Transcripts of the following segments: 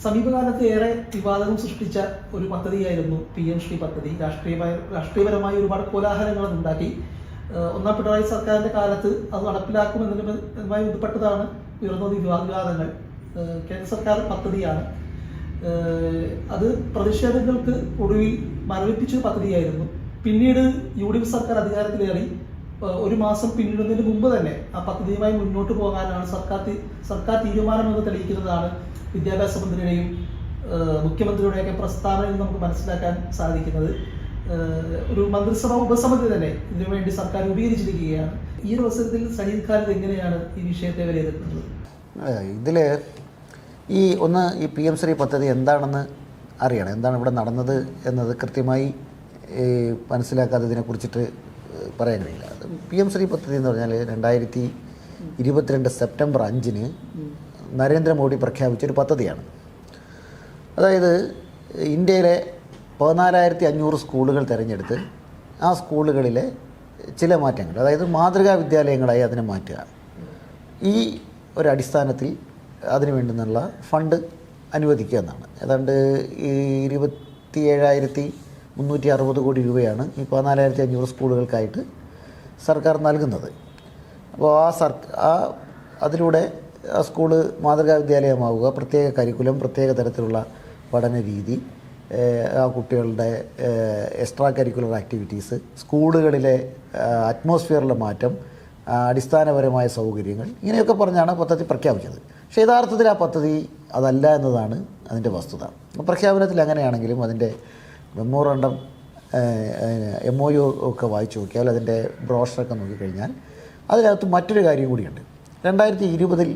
സമീപകാലത്ത് ഏറെ വിവാദങ്ങൾ സൃഷ്ടിച്ച ഒരു പദ്ധതിയായിരുന്നു PM ശ്രീ പദ്ധതി. രാഷ്ട്രീയപരമായി ഒരുപാട് കോലാഹലങ്ങൾ ഉണ്ടാക്കി. ഒന്നാം പിണറായി സർക്കാരിന്റെ കാലത്ത് അത് നടപ്പിലാക്കുമെന്നതുമായി ബന്ധപ്പെട്ടതാണ് ഉയർന്ന വിവാദങ്ങൾ. കേന്ദ്ര സർക്കാർ പദ്ധതിയാണ്. അത് പ്രതിഷേധങ്ങൾക്ക് ഒടുവിൽ മരവിപ്പിച്ച പദ്ധതിയായിരുന്നു. പിന്നീട് UDF സർക്കാർ അധികാരത്തിലേറി ഒരു മാസം പിന്നിടുന്നതിന് മുമ്പ് തന്നെ ആ പദ്ധതിയുമായി മുന്നോട്ട് പോകാനാണ് സർക്കാർ തീരുമാനമെന്ന് തെളിയിക്കുന്നതാണ് വിദ്യാഭ്യാസ മന്ത്രിയുടെയും മുഖ്യമന്ത്രിയുടെയൊക്കെ പ്രസ്താവനയിൽ നമുക്ക് മനസ്സിലാക്കാൻ സാധിക്കുന്നത്. ഒരു മന്ത്രിസഭ ഉപസമിതി തന്നെ ഇതിനുവേണ്ടി സർക്കാർ രൂപീകരിച്ചിരിക്കുകയാണ്. ഈ ഒരു അവസരത്തിൽ സലീം ഖാലിദ് എങ്ങനെയാണ് ഈ വിഷയത്തെ വിലയിരുത്തുന്നത്? ഇതിൽ ഈ PM ശ്രീ പദ്ധതി എന്താണെന്ന് അറിയണം. എന്താണ് ഇവിടെ നടന്നത് എന്നത് കൃത്യമായി മനസ്സിലാക്കാതെ ഇതിനെക്കുറിച്ചിട്ട് പറയാൻ കഴിയില്ല. PM ശ്രീ പദ്ധതി എന്ന് പറഞ്ഞാൽ 2022 സെപ്റ്റംബർ 5 നരേന്ദ്രമോദി പ്രഖ്യാപിച്ചൊരു പദ്ധതിയാണ്. അതായത് ഇന്ത്യയിലെ 14,500 സ്കൂളുകൾ തിരഞ്ഞെടുത്ത് ആ സ്കൂളുകളിലെ ചില മാറ്റങ്ങൾ, അതായത് മാതൃകാ വിദ്യാലയങ്ങളായി അതിനെ മാറ്റുക. ഈ ഒരടിസ്ഥാനത്തിൽ അതിനു വേണ്ടുന്നുള്ള ഫണ്ട് അനുവദിക്കുക എന്നാണ്. ഏതാണ്ട് 27,360 കോടി രൂപയാണ് ഈ 14,500 സ്കൂളുകൾക്കായിട്ട് സർക്കാർ നൽകുന്നത്. അപ്പോൾ അതിലൂടെ ആ സ്കൂള് മാതൃകാ വിദ്യാലയമാവുക, പ്രത്യേക കരിക്കുലം, പ്രത്യേക തരത്തിലുള്ള പഠന രീതി, ആ കുട്ടികളുടെ എക്സ്ട്രാ കരിക്കുലർ ആക്ടിവിറ്റീസ്, സ്കൂളുകളിലെ അറ്റ്മോസ്ഫിയറിലെ മാറ്റം, അടിസ്ഥാനപരമായ സൗകര്യങ്ങൾ, ഇങ്ങനെയൊക്കെ പറഞ്ഞാണ് പദ്ധതി പ്രഖ്യാപിച്ചത്. പക്ഷേ യഥാർത്ഥത്തിൽ ആ പദ്ധതി അതല്ല എന്നതാണ് അതിൻ്റെ വസ്തുത. പ്രഖ്യാപനത്തിൽ അങ്ങനെയാണെങ്കിലും അതിൻ്റെ മെമ്മോറണ്ടം MOU ഒക്കെ വായിച്ചു നോക്കിയാൽ, അതിൻ്റെ ബ്രോഷറൊക്കെ നോക്കിക്കഴിഞ്ഞാൽ അതിനകത്ത് മറ്റൊരു കാര്യം കൂടിയുണ്ട്. 2020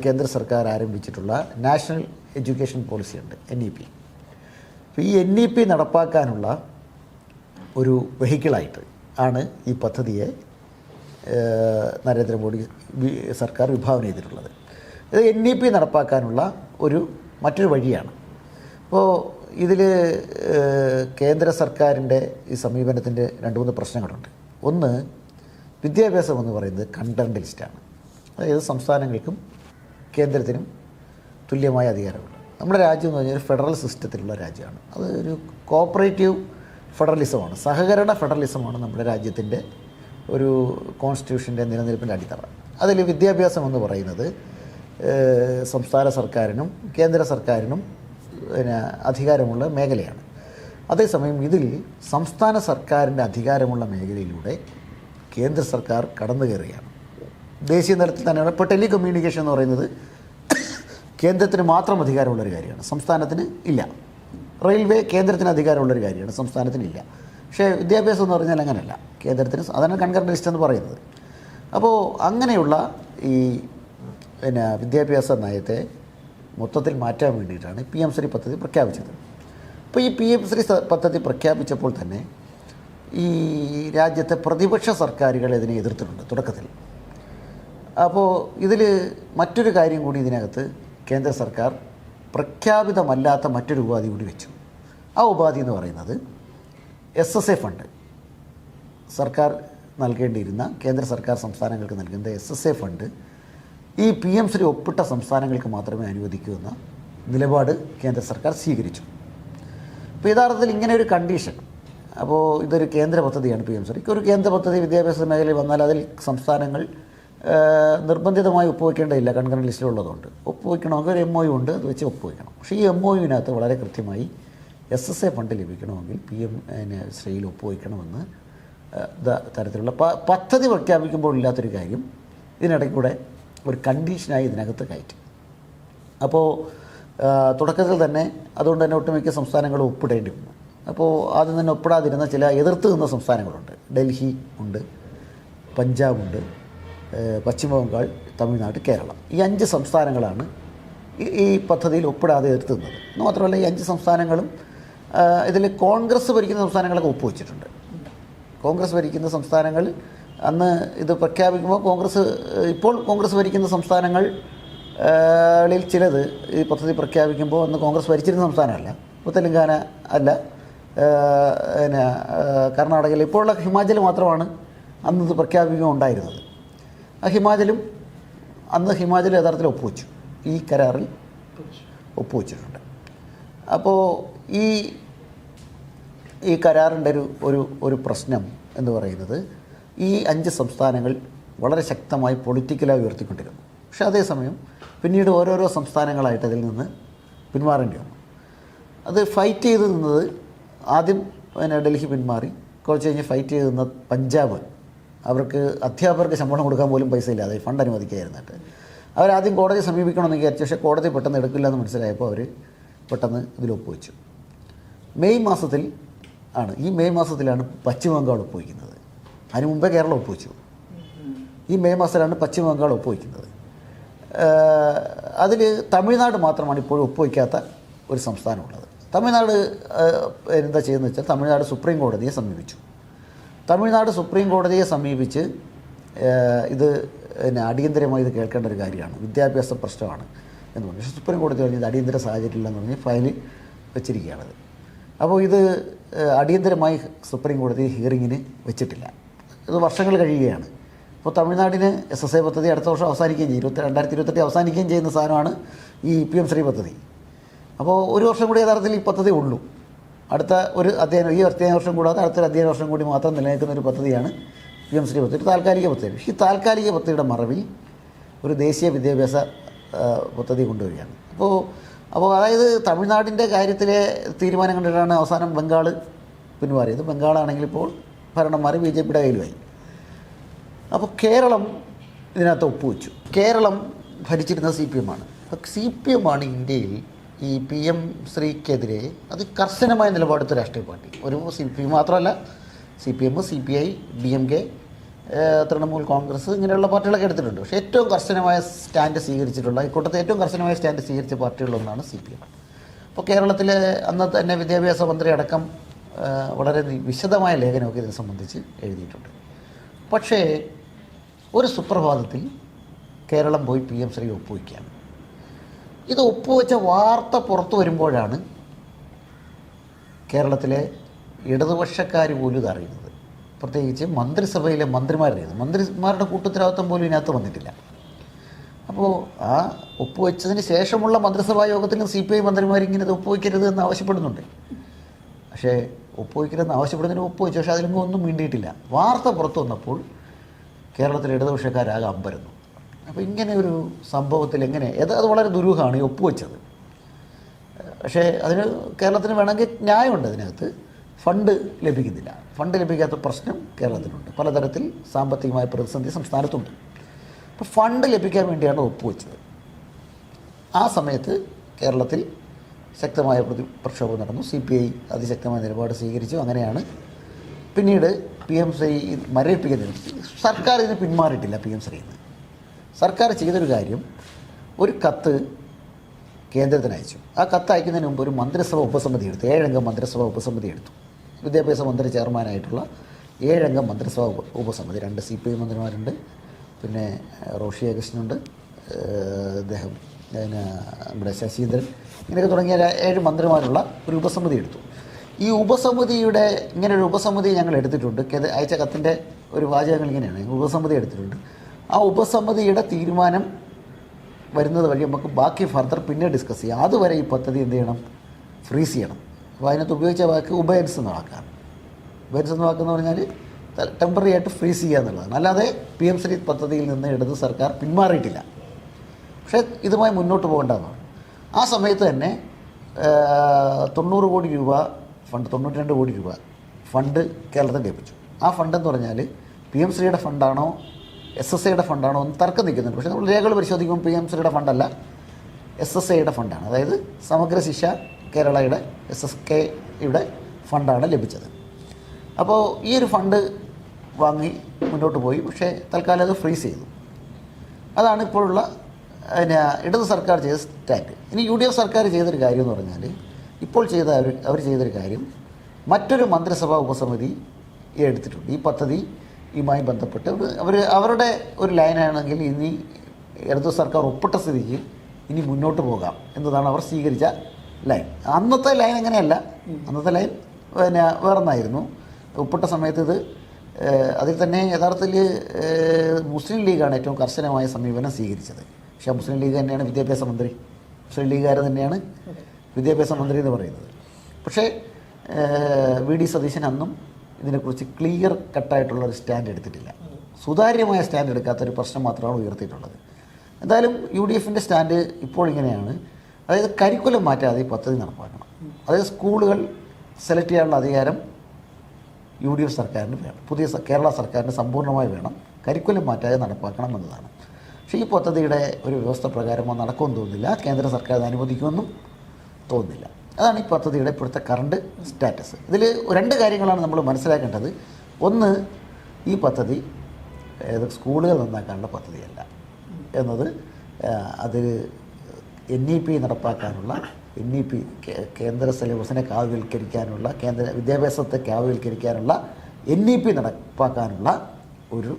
കേന്ദ്ര സർക്കാർ ആരംഭിച്ചിട്ടുള്ള നാഷണൽ എഡ്യൂക്കേഷൻ പോളിസി ഉണ്ട്, NEP. അപ്പോൾ ഈ NEP നടപ്പാക്കാനുള്ള ഒരു വെഹിക്കിളായിട്ട് ആണ് ഈ പദ്ധതിയെ നരേന്ദ്രമോദി സർക്കാർ വിഭാവന ചെയ്തിട്ടുള്ളത്. ഇത് NEP നടപ്പാക്കാനുള്ള മറ്റൊരു വഴിയാണ്. അപ്പോൾ ഇതിൽ കേന്ദ്ര സർക്കാരിൻ്റെ ഈ സമീപനത്തിൻ്റെ 2-3 പ്രശ്നങ്ങളുണ്ട്. ഒന്ന്, വിദ്യാഭ്യാസം എന്ന് പറയുന്നത് കൺകറന്റ് ലിസ്റ്റാണ്. അതായത് സംസ്ഥാനങ്ങൾക്കും കേന്ദ്രത്തിനും തുല്യമായ അധികാരമുണ്ട്. നമ്മുടെ രാജ്യം എന്ന് പറഞ്ഞാൽ ഒരു ഫെഡറൽ സിസ്റ്റത്തിലുള്ള രാജ്യമാണ്. അത് ഒരു കോപ്പറേറ്റീവ് ഫെഡറലിസമാണ്, സഹകരണ ഫെഡറലിസമാണ് നമ്മുടെ രാജ്യത്തിൻ്റെ ഒരു കോൺസ്റ്റിറ്റ്യൂഷൻ്റെ നിലനിൽപ്പിൻ്റെ അടിത്തറ. അതിൽ വിദ്യാഭ്യാസം എന്ന് പറയുന്നത് സംസ്ഥാന സർക്കാരിനും കേന്ദ്ര സർക്കാരിനും അധികാരമുള്ള മേഖലയാണ്. അതേസമയം ഇതിൽ സംസ്ഥാന സർക്കാരിൻ്റെ അധികാരമുള്ള മേഖലയിലൂടെ കേന്ദ്ര സർക്കാർ കടന്നു കയറുകയാണ്. ദേശീയ തലത്തിൽ തന്നെയാണ്. ഇപ്പോൾ ടെലികമ്മ്യൂണിക്കേഷൻ എന്ന് പറയുന്നത് കേന്ദ്രത്തിന് മാത്രം അധികാരമുള്ളൊരു കാര്യമാണ്, സംസ്ഥാനത്തിന് ഇല്ല. റെയിൽവേ കേന്ദ്രത്തിന് അധികാരമുള്ളൊരു കാര്യമാണ്, സംസ്ഥാനത്തിനില്ല. പക്ഷേ വിദ്യാഭ്യാസം എന്ന് പറഞ്ഞാൽ അങ്ങനെയല്ല, കേന്ദ്രത്തിന്. അതാണ് കൺകറന്റ് ലിസ്റ്റ് എന്ന് പറയുന്നത്. അപ്പോൾ അങ്ങനെയുള്ള ഈ വിദ്യാഭ്യാസ നയത്തെ മൊത്തത്തിൽ മാറ്റാൻ വേണ്ടിയിട്ടാണ് PM ശ്രീ പദ്ധതി പ്രഖ്യാപിച്ചത്. അപ്പോൾ ഈ PM ശ്രീ പദ്ധതി പ്രഖ്യാപിച്ചപ്പോൾ തന്നെ ഈ രാജ്യത്തെ പ്രതിപക്ഷ സർക്കാരുകൾ ഇതിനെ എതിർത്തിട്ടുണ്ട് തുടക്കത്തിൽ. അപ്പോൾ ഇതിൽ മറ്റൊരു കാര്യം കൂടി ഇതിനകത്ത് കേന്ദ്ര സർക്കാർ പ്രഖ്യാപിതമല്ലാത്ത മറ്റൊരു ഉപാധി കൂടി വെച്ചു. ആ ഉപാധി എന്ന് പറയുന്നത് SSA ഫണ്ട്, സർക്കാർ നൽകേണ്ടിയിരുന്ന, കേന്ദ്ര സർക്കാർ സംസ്ഥാനങ്ങൾക്ക് നൽകുന്ന SSA ഫണ്ട് ഈ PM ശ്രീ ഒപ്പിട്ട സംസ്ഥാനങ്ങൾക്ക് മാത്രമേ അനുവദിക്കൂ എന്ന നിലപാട് കേന്ദ്ര സർക്കാർ സ്വീകരിച്ചു. അപ്പോൾ യഥാർത്ഥത്തിൽ ഇങ്ങനെ ഒരു കണ്ടീഷൻ, അപ്പോൾ ഇതൊരു കേന്ദ്ര പദ്ധതിയാണ് PM ശ്രീ. ഒരു കേന്ദ്ര പദ്ധതി വിദ്യാഭ്യാസ മേഖലയിൽ വന്നാൽ അതിൽ സംസ്ഥാനങ്ങൾ നിർബന്ധിതമായി ഒപ്പുവയ്ക്കേണ്ടതില്ല, കൺകറന്റ് ലിസ്റ്റിലുള്ളതുകൊണ്ട്. ഒപ്പുവയ്ക്കണമെങ്കിൽ ഒരു MOU ഉണ്ട്, അത് വെച്ച് ഒപ്പുവയ്ക്കണം. പക്ഷേ ഈ MOUവിനകത്ത് വളരെ കൃത്യമായി SSA ഫണ്ട് ലഭിക്കണമെങ്കിൽ PM ശ്രീയിൽ ഒപ്പുവയ്ക്കണമെന്ന് തരത്തിലുള്ള പദ്ധതി പ്രഖ്യാപിക്കുമ്പോൾ ഇല്ലാത്തൊരു കാര്യം ഇതിനിടയ്ക്കൂടെ ഒരു കണ്ടീഷനായി ഇതിനകത്ത് കയറ്റി. അപ്പോൾ തുടക്കത്തിൽ തന്നെ അതുകൊണ്ട് തന്നെ ഒട്ടുമിക്ക സംസ്ഥാനങ്ങളും ഒപ്പിടേണ്ടി വന്നു. അപ്പോൾ ആദ്യം തന്നെ ഒപ്പിടാതിരുന്ന ചില എതിർത്ത് നിന്ന സംസ്ഥാനങ്ങളുണ്ട്. ഡൽഹി ഉണ്ട്, പഞ്ചാബുണ്ട്, പശ്ചിമ ബംഗാൾ, തമിഴ്നാട്, കേരളം. ഈ 5 സംസ്ഥാനങ്ങളാണ് ഈ പദ്ധതിയിൽ ഒപ്പിടാതെ എതിർത്ത് നിന്നത്. എന്ന് മാത്രമല്ല, ഈ 5 സംസ്ഥാനങ്ങളും ഇതിൽ കോൺഗ്രസ് ഭരിക്കുന്ന സംസ്ഥാനങ്ങളൊക്കെ ഒപ്പുവെച്ചിട്ടുണ്ട്. കോൺഗ്രസ് ഭരിക്കുന്ന സംസ്ഥാനങ്ങൾ അന്ന് ഇത് പ്രഖ്യാപിക്കുമ്പോൾ ഇപ്പോൾ കോൺഗ്രസ് ഭരിക്കുന്ന സംസ്ഥാനങ്ങളിൽ ചിലത് ഈ പദ്ധതി പ്രഖ്യാപിക്കുമ്പോൾ അന്ന് കോൺഗ്രസ് ഭരിച്ചിരുന്ന സംസ്ഥാനമല്ല. ഇപ്പോൾ തെലങ്കാന അല്ല, കർണാടകയിൽ ഇപ്പോഴുള്ള ഹിമാചൽ മാത്രമാണ് അന്ന് ഇത് പ്രഖ്യാപിക്കുമ്പോൾ ഉണ്ടായിരുന്നത്. ഹിമാചൽ യഥാർത്ഥത്തിൽ ഒപ്പുവെച്ചു. ഈ കരാറിൽ ഒപ്പുവെച്ചിട്ടുണ്ട്. അപ്പോൾ ഈ കരാറിൻ്റെ ഒരു പ്രശ്നം എന്ന് പറയുന്നത് ഈ 5 സംസ്ഥാനങ്ങൾ വളരെ ശക്തമായി പൊളിറ്റിക്കലായി ഉയർത്തിക്കൊണ്ടിരുന്നു. പക്ഷേ അതേസമയം പിന്നീട് ഓരോരോ സംസ്ഥാനങ്ങളായിട്ട് അതിൽ നിന്ന് പിന്മാറേണ്ടി വന്നു. അത് ഫൈറ്റ് ചെയ്ത് നിന്നത് ആദ്യം ഡൽഹി പിന്മാറി, കുറച്ച് കഴിഞ്ഞ് ഫൈറ്റ് ചെയ്ത് നിന്ന പഞ്ചാബ്, അവർക്ക് അധ്യാപകർക്ക് ശമ്പളം കൊടുക്കാൻ പോലും പൈസ ഇല്ലാതെ ഫണ്ട് അനുവദിക്കായിരുന്നിട്ട് അവരാദ്യം കോടതിയെ സമീപിക്കണമെന്ന് വിചാരിച്ചു. പക്ഷേ കോടതി പെട്ടെന്ന് എടുക്കില്ല എന്ന് മനസ്സിലായപ്പോൾ അവർ പെട്ടെന്ന് ഇതിൽ ഒപ്പുവെച്ചു. മെയ് മാസത്തിലാണ് പശ്ചിമ ബംഗാൾ ഒപ്പുവയ്ക്കുന്നത്. അതിന് മുമ്പേ കേരളം ഒപ്പുവെച്ചു. ഈ മെയ് മാസത്തിലാണ് പശ്ചിമ ബംഗാൾ ഒപ്പുവയ്ക്കുന്നത്. അതിൽ തമിഴ്നാട് മാത്രമാണ് ഇപ്പോഴും ഒപ്പുവയ്ക്കാത്ത ഒരു സംസ്ഥാനമുള്ളത്. തമിഴ്നാട് എന്താ ചെയ്യുന്നത് വെച്ചാൽ തമിഴ്നാട് സുപ്രീം കോടതിയെ സമീപിച്ചു. തമിഴ്നാട് സുപ്രീം കോടതിയെ സമീപിച്ച് ഇത് അടിയന്തരമായി ഇത് കേൾക്കേണ്ട ഒരു കാര്യമാണ്, വിദ്യാഭ്യാസ പ്രശ്നമാണ് എന്ന് പറഞ്ഞു. പക്ഷേ സുപ്രീം കോടതി പറഞ്ഞത് അടിയന്തര സാഹചര്യമില്ലെന്ന് പറഞ്ഞ് ഫയൽ വെച്ചിരിക്കുകയാണത്. അപ്പോൾ ഇത് അടിയന്തരമായി സുപ്രീം കോടതി ഹിയറിങ്ങിന് വെച്ചിട്ടില്ല. ഇത് വർഷങ്ങൾ കഴിയുകയാണ്. ഇപ്പോൾ തമിഴ്നാടിന് SSA പദ്ധതി അടുത്ത വർഷം അവസാനിക്കുകയും ചെയ്യും. 2028 അവസാനിക്കുകയും ചെയ്യുന്ന സാധനമാണ് ഈ PM ശ്രീ പദ്ധതി. അപ്പോൾ ഒരു വർഷം കൂടി യഥാർത്ഥത്തിൽ ഈ പദ്ധതി ഉള്ളൂ. അടുത്ത ഒരു ഈ അധ്യയന വർഷം കൂടാതെ അടുത്തൊരു അധ്യയന വർഷം കൂടി മാത്രം നിലനിൽക്കുന്ന ഒരു പദ്ധതിയാണ് PM ശ്രീ പദ്ധതി, താൽക്കാലിക പദ്ധതി. ഈ താൽക്കാലിക പദ്ധതിയുടെ മറവിൽ ഒരു ദേശീയ വിദ്യാഭ്യാസ പദ്ധതി കൊണ്ടുവരികയാണ്. അപ്പോൾ അതായത് തമിഴ്നാടിൻ്റെ കാര്യത്തിലെ തീരുമാനം കണ്ടിട്ടാണ് അവസാനം ബംഗാൾ പിന്മാറിയത്. ബംഗാളാണെങ്കിൽ ഇപ്പോൾ ഭരണം മാറി BJPയുടെ കയ്യിലുമായി. അപ്പോൾ കേരളം ഇതിനകത്ത് ഒപ്പുവെച്ചു. കേരളം ഭരിച്ചിരുന്ന CPM ആണ്. അപ്പോൾ CPM ആണ് ഇന്ത്യയിൽ ഈ PM ശ്രീക്കെതിരെ കർശനമായ നിലപാടെടുത്ത രാഷ്ട്രീയ പാർട്ടി. ഒരു CPM മാത്രമല്ല, CPM, CPI, DMK, Trinamool Congress ഇങ്ങനെയുള്ള പാർട്ടികളൊക്കെ എടുത്തിട്ടുണ്ട്. പക്ഷേ ഏറ്റവും കർശനമായ സ്റ്റാൻഡ് സ്വീകരിച്ചിട്ടുള്ള ഇക്കൂട്ടത്തിൽ ഏറ്റവും കർശനമായ സ്റ്റാൻഡ് സ്വീകരിച്ച പാർട്ടികളിലൊന്നാണ് CPM. അപ്പോൾ കേരളത്തിലെ അന്ന് തന്നെ വിദ്യാഭ്യാസ മന്ത്രി അടക്കം വളരെ വിശദമായ ലേഖനമൊക്കെ ഇതിനെ സംബന്ധിച്ച് എഴുതിയിട്ടുണ്ട്. പക്ഷേ ഒരു സുപ്രഭാതത്തിൽ കേരളം പോയി PM ശ്രീ ഒപ്പുവയ്ക്കുകയാണ്. ഇത് ഒപ്പുവെച്ച വാർത്ത പുറത്തു വരുമ്പോഴാണ് കേരളത്തിലെ ഇടതുപക്ഷക്കാർ പോലും ഇത് അറിയുന്നത്. പ്രത്യേകിച്ച് മന്ത്രിസഭയിലെ മന്ത്രിമാരറിയുന്നത്. മന്ത്രിമാരുടെ കൂട്ടുത്തരവാദിത്വം പോലും ഇതിനകത്ത് വന്നിട്ടില്ല. അപ്പോൾ ആ ഒപ്പുവെച്ചതിന് ശേഷമുള്ള മന്ത്രിസഭാ യോഗത്തിലും CPI മന്ത്രിമാരിങ്ങനെ ഇത് ഒപ്പുവയ്ക്കരുത് എന്ന് ആവശ്യപ്പെടുന്നുണ്ട്. പക്ഷേ ഒപ്പുവയ്ക്കരുതെന്ന് ആവശ്യപ്പെടുന്നതിന് ഒപ്പുവെച്ചു. പക്ഷേ അതിലൊന്നും ഒന്നും വേണ്ടിയിട്ടില്ല. വാർത്ത പുറത്തു വന്നപ്പോൾ കേരളത്തിലെ ഇടതുപക്ഷക്കാരാകെ അമ്പരന്നു. അപ്പോൾ ഇങ്ങനെ ഒരു സംഭവത്തിൽ അത് വളരെ ദുരൂഹമാണ് ഈ ഒപ്പുവെച്ചത്. പക്ഷേ അതിന് കേരളത്തിന് വേണമെങ്കിൽ ന്യായമുണ്ട്. അതിനകത്ത് ഫണ്ട് ലഭിക്കുന്നില്ല. ഫണ്ട് ലഭിക്കാത്ത പ്രശ്നം കേരളത്തിനുണ്ട്. പലതരത്തിൽ സാമ്പത്തികമായ പ്രതിസന്ധി സംസ്ഥാനത്തുണ്ട്. അപ്പോൾ ഫണ്ട് ലഭിക്കാൻ വേണ്ടിയാണ് ഒപ്പുവെച്ചത്. ആ സമയത്ത് കേരളത്തിൽ ശക്തമായ പ്രക്ഷോഭം നടന്നു. CPI അതിശക്തമായ നിലപാട് സ്വീകരിച്ചു. അങ്ങനെയാണ് പിന്നീട് PM ശ്രീ മരവിപ്പിക്കുന്നത്. സർക്കാർ ഇതിന് പിന്മാറിയിട്ടില്ല. PM ശ്രീന്ന് സർക്കാർ ചെയ്തൊരു കാര്യം, ഒരു കത്ത് കേന്ദ്രത്തിന് അയച്ചു. ആ കത്ത് അയക്കുന്നതിന് മുമ്പ് ഒരു മന്ത്രിസഭ ഉപസമിതി എടുത്തു. 7 അംഗ മന്ത്രിസഭ ഉപസമിതി എടുത്തു. വിദ്യാഭ്യാസ മന്ത്രി ചെയർമാനായിട്ടുള്ള 7 അംഗ മന്ത്രിസഭ ഉപസമിതി. 2 CPI മന്ത്രിമാരുണ്ട്, പിന്നെ റോഷി അഗസ്റ്റിനുണ്ട്, അദ്ദേഹം നമ്മുടെ ശശീന്ദ്രൻ, ഇങ്ങനെയൊക്കെ തുടങ്ങിയ 7 മന്ത്രിമാരുള്ള ഒരു ഉപസമിതി എടുത്തു. ഈ ഉപസമിതിയുടെ ഇങ്ങനൊരു ഉപസമിതി ഞങ്ങൾ എടുത്തിട്ടുണ്ട്. അയച്ച കത്തിൻ്റെ ഒരു വാചകങ്ങൾ ഇങ്ങനെയാണ്: ഉപസമിതി എടുത്തിട്ടുണ്ട്. ആ ഉപസമിതിയുടെ തീരുമാനം വരുന്നത് വഴി നമുക്ക് ബാക്കി ഫർദർ പിന്നെ ഡിസ്കസ് ചെയ്യാം. അതുവരെ ഈ പദ്ധതി എന്ത് ചെയ്യണം? ഫ്രീസ് ചെയ്യണം. അപ്പോൾ അതിനകത്ത് ഉപയോഗിച്ച വാക്ക് ഉബയൻസ് എന്ന വാക്കാണ്. ഉബയൻസ് എന്ന വാക്കെന്ന് പറഞ്ഞാൽ ടെമ്പററി ആയിട്ട് ഫ്രീസ് ചെയ്യുക എന്നുള്ളതാണ്. അല്ലാതെ PM ശ്രീ പദ്ധതിയിൽ നിന്ന് ഇടത് സർക്കാർ പിന്മാറിയിട്ടില്ല. പക്ഷേ ഇതുമായി മുന്നോട്ട് പോകേണ്ടതാണ്. ആ സമയത്ത് തന്നെ 90 കോടി രൂപ ഫണ്ട്, 92 കോടി രൂപ ഫണ്ട് കേരളത്തിന് ലഭിച്ചു. ആ ഫണ്ടെന്ന് പറഞ്ഞാൽ PM ശ്രീയുടെ ഫണ്ടാണോ SSAയുടെ ഫണ്ടാണോ എന്ന് തർക്കം നിൽക്കുന്നുണ്ട്. പക്ഷേ നമ്മൾ രേഖകൾ പരിശോധിക്കുമ്പോൾ PM ശ്രീയുടെ ഫണ്ടല്ല, SSAയുടെ ഫണ്ടാണ്. അതായത് സമഗ്ര ശിക്ഷ കേരളയുടെ SSKയുടെ ഫണ്ടാണ് ലഭിച്ചത്. അപ്പോൾ ഈ ഒരു ഫണ്ട് വാങ്ങി മുന്നോട്ട് പോയി. പക്ഷേ തൽക്കാലം അത് ഫ്രീസ് ചെയ്തു. അതാണ് ഇപ്പോഴുള്ള ഇടത് സർക്കാർ ചെയ്ത സ്റ്റാൻഡ്. ഇനി UDF സർക്കാർ ചെയ്തൊരു കാര്യം എന്ന് പറഞ്ഞാൽ, ഇപ്പോൾ അവർ ചെയ്തൊരു കാര്യം, മറ്റൊരു മന്ത്രിസഭാ ഉപസമിതി എടുത്തിട്ടുണ്ട്. ഈ പദ്ധതിയുമായി ബന്ധപ്പെട്ട് അവരുടെ ഒരു ലൈനാണെങ്കിൽ ഇനി ഇടതു സർക്കാർ ഒപ്പിട്ട സ്ഥിതിക്ക് ഇനി മുന്നോട്ട് പോകാം എന്നതാണ് അവർ സ്വീകരിച്ച ലൈൻ. അന്നത്തെ ലൈൻ അങ്ങനെയല്ല. അന്നത്തെ ലൈൻ വേറൊന്നായിരുന്നു. ഒപ്പിട്ട സമയത്ത് ഇത് അതിൽ തന്നെ യഥാർത്ഥത്തിൽ മുസ്ലിം ലീഗാണ് ഏറ്റവും കർശനമായ സമീപനം സ്വീകരിച്ചത്. പക്ഷേ മുസ്ലിം ലീഗ് തന്നെയാണ് വിദ്യാഭ്യാസ മന്ത്രി. ശ്രീലങ്കാരൻ തന്നെയാണ് വിദ്യാഭ്യാസ മന്ത്രി എന്ന് പറയുന്നത്. പക്ഷേ വി ഡി സതീശൻ അന്നും ഇതിനെക്കുറിച്ച് ക്ലിയർ കട്ടായിട്ടുള്ളൊരു സ്റ്റാൻഡ് എടുത്തിട്ടില്ല. സുതാര്യമായ സ്റ്റാൻഡ് എടുക്കാത്തൊരു പ്രശ്നം മാത്രമാണ് ഉയർത്തിയിട്ടുള്ളത്. എന്തായാലും യു ഡി എഫിൻ്റെ സ്റ്റാൻഡ് ഇപ്പോൾ ഇങ്ങനെയാണ്. അതായത് കരിക്കുലം മാറ്റാതെ ഈ പദ്ധതി നടപ്പാക്കണം. അതായത് സ്കൂളുകൾ സെലക്ട് ചെയ്യാനുള്ള അധികാരം യു ഡി എഫ് സർക്കാരിന് വേണം, പുതിയ കേരള സർക്കാരിന് സമ്പൂർണ്ണമായി വേണം. കരിക്കുലം മാറ്റാതെ നടപ്പാക്കണം എന്നതാണ്. പക്ഷേ ഈ പദ്ധതിയുടെ ഒരു വ്യവസ്ഥ പ്രകാരമോ നടക്കുമെന്ന് തോന്നുന്നില്ല. കേന്ദ്ര സർക്കാർ അത് അനുവദിക്കുമെന്നും തോന്നുന്നില്ല. അതാണ് ഈ പദ്ധതിയുടെ ഇപ്പോഴത്തെ കറണ്ട് സ്റ്റാറ്റസ്. ഇതിൽ 2 കാര്യങ്ങളാണ് നമ്മൾ മനസ്സിലാക്കേണ്ടത്. ഒന്ന്, ഈ പദ്ധതി സ്കൂളുകൾ നന്നാക്കാനുള്ള പദ്ധതിയല്ല എന്നത്. അത് NEP നടപ്പാക്കാനുള്ള, NEP കേന്ദ്ര സിലബസിനെ കാവ്യവൽക്കരിക്കാനുള്ള, കേന്ദ്ര വിദ്യാഭ്യാസത്തെ കാവ്യവൽക്കരിക്കാനുള്ള NEP നടപ്പാക്കാനുള്ള ഒരു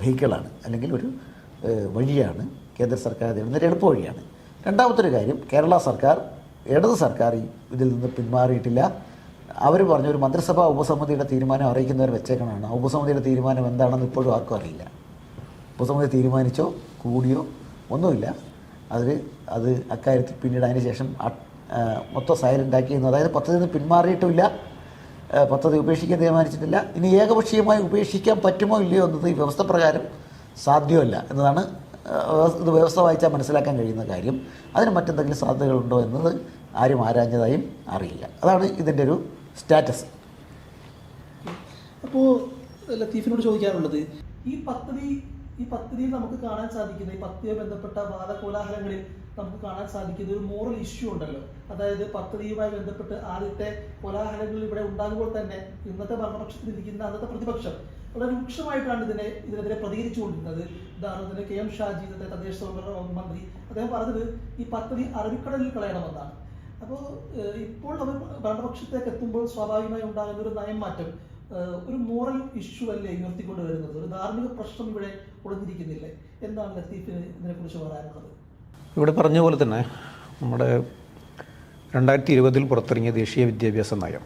വെഹിക്കിളാണ്, അല്ലെങ്കിൽ ഒരു വഴിയാണ് കേന്ദ്ര സർക്കാർ തരുന്നൊരു എളുപ്പ വഴിയാണ്. രണ്ടാമത്തൊരു കാര്യം, കേരള സർക്കാർ, ഇടത് സർക്കാർ ഇതിൽ നിന്ന് പിന്മാറിയിട്ടില്ല. അവർ പറഞ്ഞ ഒരു മന്ത്രിസഭാ ഉപസമിതിയുടെ തീരുമാനം അറിയിക്കുന്നവർ വെച്ചേക്കണമാണ്. ആ ഉപസമിതിയുടെ തീരുമാനം എന്താണെന്ന് ഇപ്പോഴും ആർക്കും അറിയില്ല. ഉപസമിതി തീരുമാനിച്ചോ കൂടിയോ ഒന്നുമില്ല. അത് അക്കാര്യത്തിൽ പിന്നീട് അതിന് ശേഷം മൊത്തം സൈലൻ്റാക്കിയെന്ന്, അതായത് പദ്ധതിയിൽ നിന്ന് പിന്മാറിയിട്ടുമില്ല, പദ്ധതി ഉപേക്ഷിക്കാൻ തീരുമാനിച്ചിട്ടില്ല. ഇനി ഏകപക്ഷീയമായി ഉപേക്ഷിക്കാൻ പറ്റുമോ ഇല്ലയോ എന്നത് ഈ വ്യവസ്ഥ പ്രകാരം സാധ്യമല്ല എന്നതാണ് ഇത് വ്യവസ്ഥ വായിച്ചാൽ മനസ്സിലാക്കാൻ കഴിയുന്ന കാര്യം. അതിന് മറ്റെന്തെങ്കിലും സാധ്യതകളുണ്ടോ എന്നത് ആരും ആരാഞ്ഞതായും അറിയില്ല. അതാണ് ഇതിൻ്റെ ഒരു സ്റ്റാറ്റസ്. അപ്പോൾ ലത്തീഫിനോട് ചോദിക്കാനുള്ളത്, ഈ പദ്ധതിയിൽ നമുക്ക് കാണാൻ സാധിക്കുന്ന, ഈ പദ്ധതിയുമായി ബന്ധപ്പെട്ട വാദകോലാഹലങ്ങളിൽ നമുക്ക് കാണാൻ സാധിക്കുന്ന ഒരു മോറൽ ഇഷ്യൂ ഉണ്ടല്ലോ. അതായത് പദ്ധതിയുമായി ബന്ധപ്പെട്ട് ആദ്യത്തെ കോലാഹലങ്ങൾ ഇവിടെ ഉണ്ടാകുമ്പോൾ തന്നെ ഇന്നത്തെ ഭരണപക്ഷത്തിലിരിക്കുന്ന അന്നത്തെ പ്രതിപക്ഷം വളരെ രൂക്ഷമായിട്ടാണ് ഇതിനെതിരെ പ്രതികരിച്ചുകൊണ്ടിരുന്നത്. ഉദാഹരണത്തിന് KM ഷാജി, തദ്ദേശ സ്വയംഭരണ വകുപ്പ് മന്ത്രി, അദ്ദേഹം പറഞ്ഞത് ഈ പദ്ധതി അറബിക്കടലിൽ കളയണമെന്നാണ്. അപ്പോൾ ഇപ്പോൾ അവർ ഭരണപക്ഷത്തേക്ക് എത്തുമ്പോൾ സ്വാഭാവികമായി ഉണ്ടാകുന്ന ഒരു നയം മാറ്റം ഒരു മോറൽ ഇഷ്യൂ അല്ലേ ഉയർത്തിക്കൊണ്ട് വരുന്നത്? ഒരു ധാർമ്മിക പ്രശ്നം ഇവിടെ ഒളിഞ്ഞിരിക്കുന്നില്ലേ? എന്താണ് ലത്തീഫിന് ഇതിനെക്കുറിച്ച് പറയാനുള്ളത്? ഇവിടെ പറഞ്ഞ പോലെ തന്നെ നമ്മുടെ 2020 പുറത്തിറങ്ങിയ ദേശീയ വിദ്യാഭ്യാസ നയം,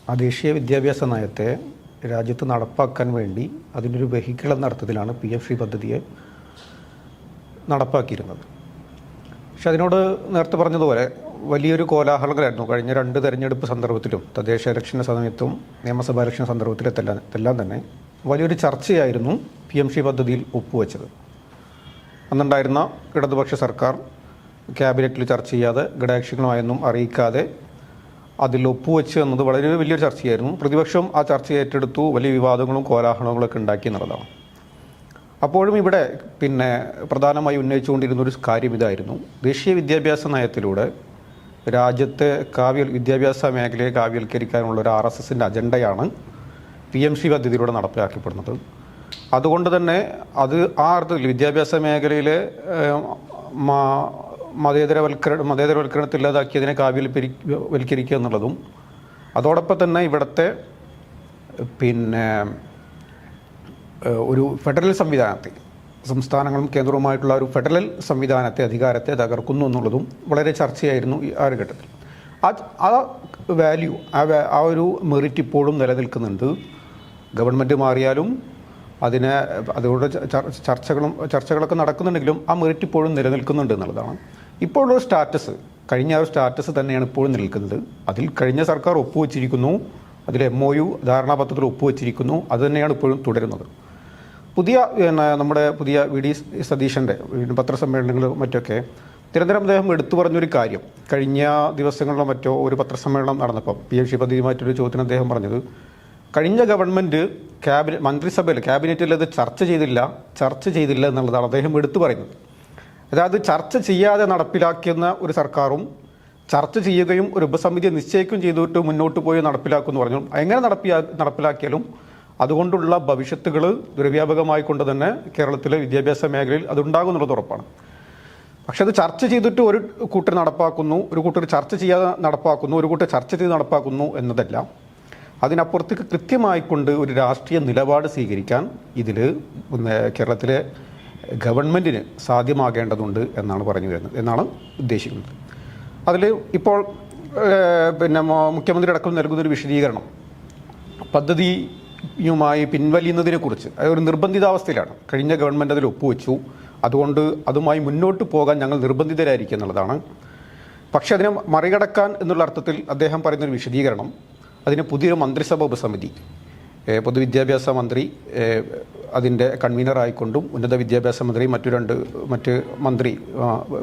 ആ ദേശീയ വിദ്യാഭ്യാസ നയത്തെ രാജ്യത്ത് നടപ്പാക്കാൻ വേണ്ടി അതിനൊരു വെഹിക്കിൾ എന്ന അർത്ഥത്തിലാണ് PM ശ്രീ പദ്ധതിയെ നടപ്പാക്കിയിരുന്നത്. പക്ഷെ അതിനോട് നേരത്തെ പറഞ്ഞതുപോലെ വലിയൊരു കോലാഹലങ്ങളായിരുന്നു കഴിഞ്ഞ 2 തെരഞ്ഞെടുപ്പ് സന്ദർഭത്തിലും, തദ്ദേശ ഇലക്ഷൻ്റെ സമയത്തും നിയമസഭാ ഇലക്ഷൻ സന്ദർഭത്തിലെല്ലാം തന്നെ വലിയൊരു ചർച്ചയായിരുന്നു PM ശ്രീ പദ്ധതിയിൽ ഒപ്പുവെച്ചത്. അന്നുണ്ടായിരുന്ന ഇടതുപക്ഷ സർക്കാർ ക്യാബിനറ്റിൽ ചർച്ച ചെയ്യാതെ, ഘടകകക്ഷികളുമായൊന്നും അറിയിക്കാതെ അതിൽ ഒപ്പുവെച്ച് എന്നത് വളരെ വലിയൊരു ചർച്ചയായിരുന്നു. പ്രതിപക്ഷം ആ ചർച്ച ഏറ്റെടുത്തു, വലിയ വിവാദങ്ങളും കോലാഹലങ്ങളൊക്കെ ഉണ്ടാക്കി എന്നുള്ളതാണ്. അപ്പോഴും ഇവിടെ പ്രധാനമായി ഉന്നയിച്ചുകൊണ്ടിരുന്നൊരു കാര്യം ഇതായിരുന്നു: ദേശീയ വിദ്യാഭ്യാസ നയത്തിലൂടെ രാജ്യത്തെ വിദ്യാഭ്യാസ മേഖലയെ കാവ്യവൽക്കരിക്കാനുള്ള ഒരു RSSൻ്റെ അജണ്ടയാണ് PM ശ്രീ പദ്ധതിയിലൂടെ നടപ്പിലാക്കപ്പെടുന്നത്. അതുകൊണ്ട് തന്നെ അത് ആ അർത്ഥത്തിൽ വിദ്യാഭ്യാസ മേഖലയിലെ മതേതരവൽക്കരണത്തെ ഇല്ലാതാക്കിയതിനെ കാവ്യവൽക്കരിക്കുക എന്നുള്ളതും, അതോടൊപ്പം തന്നെ ഇവിടുത്തെ ഒരു ഫെഡറൽ സംവിധാനത്തെ, സംസ്ഥാനങ്ങളും കേന്ദ്രവുമായിട്ടുള്ള ഒരു ഫെഡറൽ സംവിധാനത്തെ, അധികാരത്തെ തകർക്കുന്നു എന്നുള്ളതും വളരെ ചർച്ചയായിരുന്നു ആ ഒരു ഘട്ടത്തിൽ. ആ വാല്യൂ, ആ ഒരു മെറിറ്റ് ഇപ്പോഴും നിലനിൽക്കുന്നുണ്ട്. ഗവൺമെൻറ് മാറിയാലും അതോടെ ചർച്ചകളൊക്കെ നടക്കുന്നുണ്ടെങ്കിലും ആ മെറിറ്റ് ഇപ്പോഴും നിലനിൽക്കുന്നുണ്ട് എന്നുള്ളതാണ്. ഇപ്പോഴുള്ള സ്റ്റാറ്റസ്, കഴിഞ്ഞ ആ ഒരു സ്റ്റാറ്റസ് തന്നെയാണ് ഇപ്പോഴും നിൽക്കുന്നത്. അതിൽ കഴിഞ്ഞ സർക്കാർ ഒപ്പുവെച്ചിരിക്കുന്നു, അതിൽ MOU ധാരണാപത്രത്തിൽ ഒപ്പുവെച്ചിരിക്കുന്നു, അത് തന്നെയാണ് ഇപ്പോഴും തുടരുന്നത്. നമ്മുടെ പുതിയ VD സതീശൻ്റെ പത്രസമ്മേളനങ്ങളും മറ്റൊക്കെ നിരന്തരം അദ്ദേഹം എടുത്തു പറഞ്ഞൊരു കാര്യം, കഴിഞ്ഞ ദിവസങ്ങളിലോ മറ്റോ ഒരു പത്രസമ്മേളനം നടന്നപ്പം PM ശ്രീ പദ്ധതിയുമായിട്ടൊരു ചോദ്യത്തിന് അദ്ദേഹം പറഞ്ഞത്, കഴിഞ്ഞ ഗവൺമെൻറ് ക്യാബിനറ്റിൽ അത് ചർച്ച ചെയ്തില്ല എന്നുള്ളതാണ് അദ്ദേഹം എടുത്തു പറയുന്നത്. അതായത് ചർച്ച ചെയ്യാതെ നടപ്പിലാക്കുന്ന ഒരു സർക്കാരും ചർച്ച ചെയ്യുകയും ഒരു ഉപസമിതിയെ നിശ്ചയിക്കുകയും ചെയ്തിട്ട് മുന്നോട്ട് പോയി നടപ്പിലാക്കുമെന്ന് പറഞ്ഞു. എങ്ങനെ നടപ്പിലാക്കിയാലും അതുകൊണ്ടുള്ള ഭവിഷ്യത്തുകൾ ദുർവ്യാപകമായി കൊണ്ട് തന്നെ കേരളത്തിലെ വിദ്യാഭ്യാസ മേഖലയിൽ അതുണ്ടാകും എന്നുള്ളത് ഉറപ്പാണ്. പക്ഷെ അത് ചർച്ച ചെയ്തിട്ട് ഒരു കൂട്ടർ നടപ്പാക്കുന്നു, ഒരു കൂട്ടർ ചർച്ച ചെയ്യാതെ നടപ്പാക്കുന്നു, ഒരു കൂട്ടർ ചർച്ച ചെയ്ത് നടപ്പാക്കുന്നു എന്നതല്ല. അതിനപ്പുറത്തേക്ക് കൃത്യമായിക്കൊണ്ട് ഒരു രാഷ്ട്രീയ നിലപാട് സ്വീകരിക്കാൻ ഇതിൽ കേരളത്തിലെ ഗവൺമെൻറ്റിന് സാധ്യമാകേണ്ടതുണ്ട് എന്നാണ് പറഞ്ഞു വരുന്നത്, എന്നാണ് ഉദ്ദേശിക്കുന്നത്. അതിൽ ഇപ്പോൾ മുഖ്യമന്ത്രി അടക്കം നൽകുന്നൊരു വിശദീകരണം പദ്ധതിയുമായി പിൻവലിയുന്നതിനെക്കുറിച്ച്, ഒരു നിർബന്ധിതാവസ്ഥയിലാണ്. കഴിഞ്ഞ ഗവൺമെൻറ് അതിൽ ഒപ്പുവെച്ചു, അതുകൊണ്ട് അതുമായി മുന്നോട്ട് പോകാൻ ഞങ്ങൾ നിർബന്ധിതരായിരിക്കും എന്നുള്ളതാണ്. പക്ഷേ അതിനെ മറികടക്കാൻ എന്നുള്ള അർത്ഥത്തിൽ അദ്ദേഹം പറയുന്നൊരു വിശദീകരണം, അതിന് പുതിയൊരു മന്ത്രിസഭ ഉപസമിതി, പൊതുവിദ്യാഭ്യാസ മന്ത്രി അതിൻ്റെ കൺവീനറായിക്കൊണ്ടും ഉന്നത വിദ്യാഭ്യാസ മന്ത്രി മറ്റ് മന്ത്രി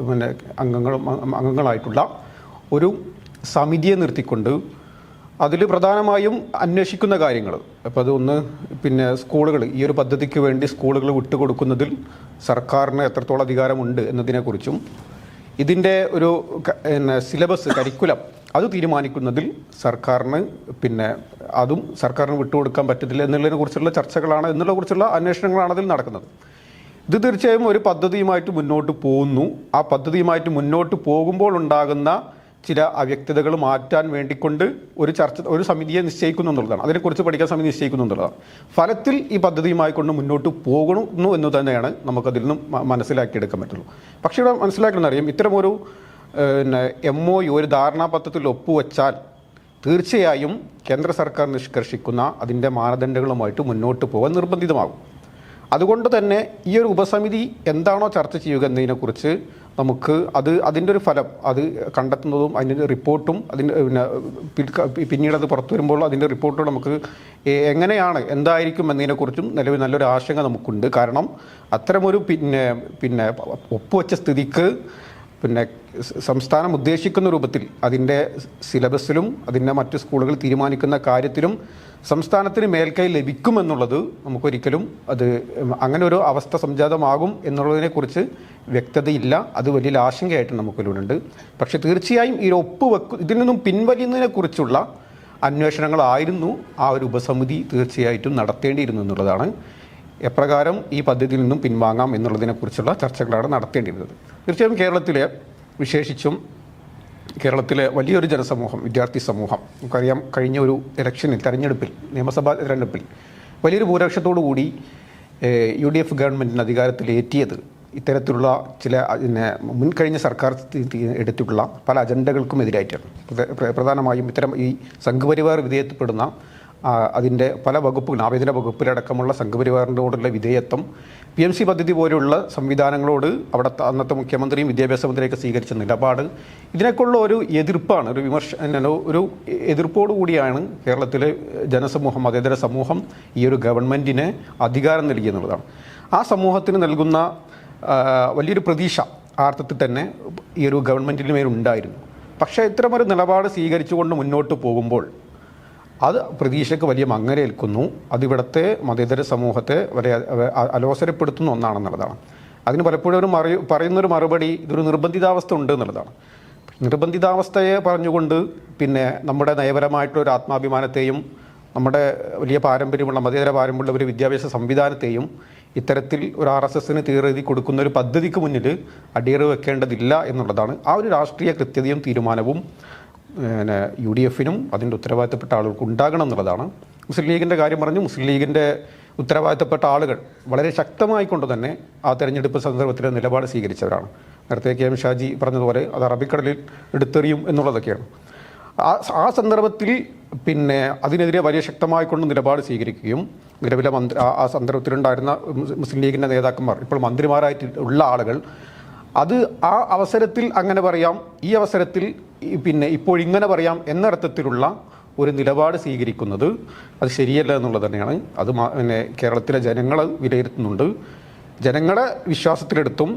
പിന്നെ അംഗങ്ങളായിട്ടുള്ള ഒരു സമിതിയെ നിർത്തിക്കൊണ്ട് അതിൽ പ്രധാനമായും അന്വേഷിക്കുന്ന കാര്യങ്ങൾ, അപ്പോൾ അതൊന്ന് പിന്നെ സ്കൂളുകൾ, ഈ ഒരു പദ്ധതിക്ക് വേണ്ടി സ്കൂളുകൾ വിട്ടുകൊടുക്കുന്നതിൽ സർക്കാരിന് എത്രത്തോളം അധികാരമുണ്ട് എന്നതിനെക്കുറിച്ചും ഇതിൻ്റെ ഒരു സിലബസ് കരിക്കുലം അത് തീരുമാനിക്കുന്നതിൽ സർക്കാരിന് പിന്നെ അതും സർക്കാരിന് വിട്ടുകൊടുക്കാൻ പറ്റത്തില്ല എന്നുള്ളതിനെ കുറിച്ചുള്ള ചർച്ചകളാണ്, കുറിച്ചുള്ള അന്വേഷണങ്ങളാണ് അതിൽ നടക്കുന്നത്. ഇത് തീർച്ചയായും ഒരു പദ്ധതിയുമായിട്ട് മുന്നോട്ട് പോകുന്നു. ആ പദ്ധതിയുമായിട്ട് മുന്നോട്ട് പോകുമ്പോൾ ഉണ്ടാകുന്ന ചില അവ്യക്തതകൾ മാറ്റാൻ വേണ്ടിക്കൊണ്ട് ഒരു സമിതിയെ നിശ്ചയിക്കുന്നു എന്നുള്ളതാണ്. അതിനെക്കുറിച്ച് പഠിക്കാൻ സമിതി നിശ്ചയിക്കുന്നു എന്നുള്ളതാണ്. ഫലത്തിൽ ഈ പദ്ധതിയുമായി കൊണ്ട് മുന്നോട്ട് പോകുന്നു എന്ന് തന്നെയാണ് നമുക്കതിൽ നിന്നും മനസ്സിലാക്കിയെടുക്കാൻ പറ്റുള്ളൂ. പക്ഷേ ഇവിടെ മനസ്സിലാക്കണമെന്നറിയാം, ഇത്തരമൊരു MOU ഒരു ധാരണാപത്രത്തിൽ ഒപ്പുവെച്ചാൽ തീർച്ചയായും കേന്ദ്ര സർക്കാർ നിഷ്കർഷിക്കുന്ന അതിൻ്റെ മാനദണ്ഡങ്ങളുമായിട്ട് മുന്നോട്ട് പോകാൻ നിർബന്ധിതമാകും. അതുകൊണ്ട് തന്നെ ഈ ഒരു ഉപസമിതി എന്താണോ ചർച്ച ചെയ്യുക എന്നതിനെക്കുറിച്ച് നമുക്ക് അതിൻ്റെ ഒരു ഫലം അത് കണ്ടെത്തുന്നതും അതിൻ്റെ റിപ്പോർട്ടും പിന്നീട് അത് പുറത്തു വരുമ്പോൾ അതിൻ്റെ റിപ്പോർട്ടും നമുക്ക് എങ്ങനെയാണ് എന്തായിരിക്കും എന്നതിനെക്കുറിച്ചും നിലവിൽ നല്ലൊരു ആശങ്ക നമുക്കുണ്ട്. കാരണം അത്തരമൊരു പിന്നെ ഒപ്പുവെച്ച സ്ഥിതിക്ക് സംസ്ഥാനം ഉദ്ദേശിക്കുന്ന രൂപത്തിൽ അതിൻ്റെ സിലബസിലും അതിൻ്റെ മറ്റ് സ്കൂളുകൾ തീരുമാനിക്കുന്ന കാര്യത്തിലും സംസ്ഥാനത്തിന് മേൽക്കൈ ലഭിക്കുമെന്നുള്ളത് നമുക്കൊരിക്കലും അങ്ങനെ ഒരു അവസ്ഥ സംജാതമാകും എന്നുള്ളതിനെക്കുറിച്ച് വ്യക്തതയില്ല. അത് വലിയ ആശങ്കയായിട്ട് നമുക്കിലുണ്ട്. പക്ഷേ തീർച്ചയായും ഈ ഇതിൽ നിന്നും പിൻവലിയുന്നതിനെക്കുറിച്ചുള്ള അന്വേഷണങ്ങളായിരുന്നു ആ ഒരു ഉപസമിതി തീർച്ചയായിട്ടും നടത്തേണ്ടിയിരുന്നു എന്നുള്ളതാണ്. എപ്രകാരം ഈ പദ്ധതിയിൽ നിന്നും പിൻവാങ്ങാം എന്നുള്ളതിനെക്കുറിച്ചുള്ള ചർച്ചകളാണ് നടത്തേണ്ടിയിരുന്നത്. തീർച്ചയായും വിശേഷിച്ചും കേരളത്തിലെ വലിയൊരു ജനസമൂഹം, വിദ്യാർത്ഥി സമൂഹം, നമുക്കറിയാം കഴിഞ്ഞ ഒരു നിയമസഭാ തെരഞ്ഞെടുപ്പിൽ വലിയൊരു ഭൂരിപക്ഷത്തോടു കൂടി UDF ഗവൺമെൻറ്റിന് അധികാരത്തിലേറ്റിയത് ഇത്തരത്തിലുള്ള ചില മുൻകഴിഞ്ഞ സർക്കാർ എടുത്തിട്ടുള്ള പല അജണ്ടകൾക്കും എതിരായിട്ടാണ്. പ്രധാനമായും ഈ സംഘപരിവാർ വിധേയപ്പെടുന്ന അതിൻ്റെ പല വകുപ്പുകൾ, ആഭ്യന്തര വകുപ്പിലടക്കമുള്ള സംഘപരിവാറിനോടുള്ള വിധേയത്വം, PMC പദ്ധതി പോലെയുള്ള സംവിധാനങ്ങളോട് അവിടുത്തെ അന്നത്തെ മുഖ്യമന്ത്രിയും വിദ്യാഭ്യാസ മന്ത്രിയൊക്കെ സ്വീകരിച്ച നിലപാട്, ഇതിനൊക്കെയുള്ള ഒരു എതിർപ്പാണ്, ഒരു എതിർപ്പോടുകൂടിയാണ് കേരളത്തിലെ ജനസമൂഹം, മതേതര സമൂഹം ഈ ഒരു ഗവൺമെൻറ്റിന് അധികാരം നൽകിയെന്നുള്ളതാണ്. ആ സമൂഹത്തിന് നൽകുന്ന വലിയൊരു പ്രതീക്ഷ ആ അർത്ഥത്തിൽ തന്നെ ഈ ഒരു ഗവൺമെൻറ്റിന് മേലുണ്ടായിരുന്നു. പക്ഷേ ഇത്തരമൊരു നിലപാട് സ്വീകരിച്ചുകൊണ്ട് മുന്നോട്ട് പോകുമ്പോൾ അത് പ്രതീക്ഷയ്ക്ക് വലിയ മങ്ങലേൽക്കുന്നു. അതിവിടുത്തെ മതേതര സമൂഹത്തെ വളരെ അലോസരപ്പെടുത്തുന്ന ഒന്നാണെന്നുള്ളതാണ്. അതിന് പലപ്പോഴും പറയുന്നൊരു മറുപടി ഇതൊരു നിർബന്ധിതാവസ്ഥ ഉണ്ട് എന്നുള്ളതാണ്. നിർബന്ധിതാവസ്ഥയെ പറഞ്ഞുകൊണ്ട് നമ്മുടെ നയപരമായിട്ടുള്ള ഒരു ആത്മാഭിമാനത്തെയും നമ്മുടെ വലിയ പാരമ്പര്യമുള്ള മതേതര പാരമ്പര്യമുള്ള ഒരു വിദ്യാഭ്യാസ സംവിധാനത്തെയും ഇത്തരത്തിൽ ഒരു RSSന് തീരെഴുതി കൊടുക്കുന്ന ഒരു പദ്ധതിക്ക് മുന്നിൽ അടിയറ വെക്കേണ്ടതില്ല എന്നുള്ളതാണ്. ആ ഒരു രാഷ്ട്രീയ കൃത്യതയും തീരുമാനവും UDFനും അതിൻ്റെ ഉത്തരവാദിത്തപ്പെട്ട ആളുകൾക്ക് ഉണ്ടാകണം എന്നുള്ളതാണ്. മുസ്ലിം ലീഗിൻ്റെ കാര്യം പറഞ്ഞു. മുസ്ലിം ലീഗിൻ്റെ ഉത്തരവാദിത്തപ്പെട്ട ആളുകൾ വളരെ ശക്തമായിക്കൊണ്ട് തന്നെ ആ തെരഞ്ഞെടുപ്പ് സന്ദർഭത്തിൽ നിലപാട് സ്വീകരിച്ചവരാണ്. നേരത്തെ KM ഷാജി പറഞ്ഞതുപോലെ അത് അറബിക്കടലിൽ എടുത്തെറിയും എന്നുള്ളതൊക്കെയാണ്. ആ സന്ദർഭത്തിൽ അതിനെതിരെ വലിയ ശക്തമായിക്കൊണ്ട് നിലപാട് സ്വീകരിക്കുകയും നിലവിലെ ആ സന്ദർഭത്തിലുണ്ടായിരുന്ന മുസ്ലിം ലീഗിൻ്റെ നേതാക്കന്മാർ, ഇപ്പോൾ മന്ത്രിമാരായിട്ടുള്ള ആളുകൾ ആ അവസരത്തിൽ അങ്ങനെ പറയാം, ഈ അവസരത്തിൽ ഇപ്പോൾ ഇങ്ങനെ പറയാം എന്നർത്ഥത്തിലുള്ള ഒരു നിലപാട് സ്വീകരിക്കുന്നത് അത് ശരിയല്ല എന്നുള്ളത് തന്നെയാണ്. അത് കേരളത്തിലെ ജനങ്ങൾ വിലയിരുത്തുന്നുണ്ട്. ജനങ്ങളെ വിശ്വാസത്തിലെടുത്തും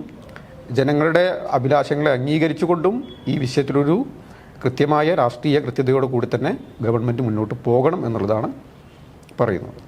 ജനങ്ങളുടെ അഭിലാഷങ്ങളെ അംഗീകരിച്ചുകൊണ്ടും ഈ വിഷയത്തിലൊരു കൃത്യമായ രാഷ്ട്രീയ കൃത്യതയോടു കൂടി തന്നെ ഗവൺമെൻറ് മുന്നോട്ട് പോകണം എന്നുള്ളതാണ് പറയുന്നത്.